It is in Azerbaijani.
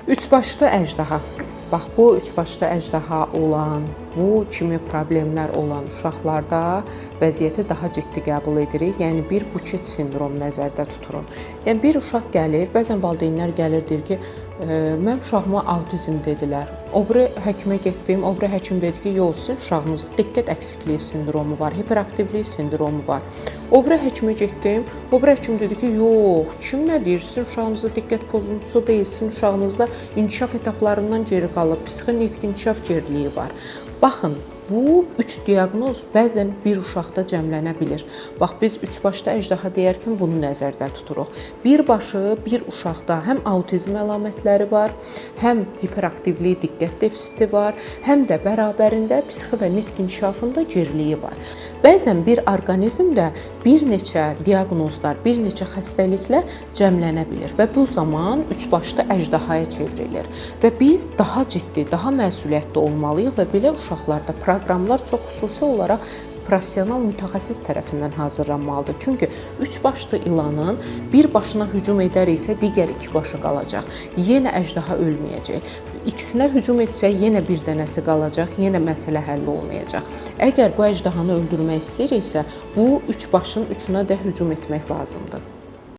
Üçbaşlı əjdaha. Bax, bu üçbaşlı əjdaha olan, bu kimi problemlər olan uşaqlarda vəziyyəti daha ciddi qəbul edirik. Yəni bir buket sindromu nəzərdə tuturuq. Yəni bir uşaq gəlir, bəzən valideynlər gəlir deyir ki, mən uşağıma avtizm dedilər. O biri həkimə getdim, o biri həkim dedi ki, yox, sizin uşağınızda diqqət əksikliyi sindromu var, hiperaktivlik sindromu var. O biri həkimə getdim, o biri həkim dedi ki, yox, kim nə deyir, sizin uşağınızda diqqət pozuntusu deyil, sizin uşağınızda inkişaf etaplarından geri qalıb, psixonetik inkişaf geriliyi var. Baxın, bu üç diaqnoz bəzən bir uşaqda cəmlənə bilir. Bax, biz üçbaşlı əjdaha deyərkən bunu nəzərdə tuturuq. Birbaşı bir uşaqda həm autizm əlamətləri var, həm hiperaktivlik, diqqət defisiti var, həm də bərabərində psixi və nitq inkişafında geriliyi var. Bəzən bir orqanizmdə bir neçə diaqnozlar, bir neçə xəstəliklər cəmlənə bilir və bu zaman üçbaşlı əjdahaya çevrilir. Və biz daha ciddi, daha məsuliyyətli olmalıyıq və belə uşaqlarda proqramlar çox xüsusi olaraq professional mütəxəssis tərəfindən hazırlanmalıdır. Çünki üçbaşlı ilanın bir başına hücum edəriksə, digər iki başı qalacaq. Yenə əjdaha ölməyəcək. İkisinə hücum etsə, yenə bir dənəsi qalacaq, yenə məsələ həll olmayacaq. Əgər bu əjdahanı öldürmək istəyiriksə, bu üç başın üçünə də hücum etmək lazımdır.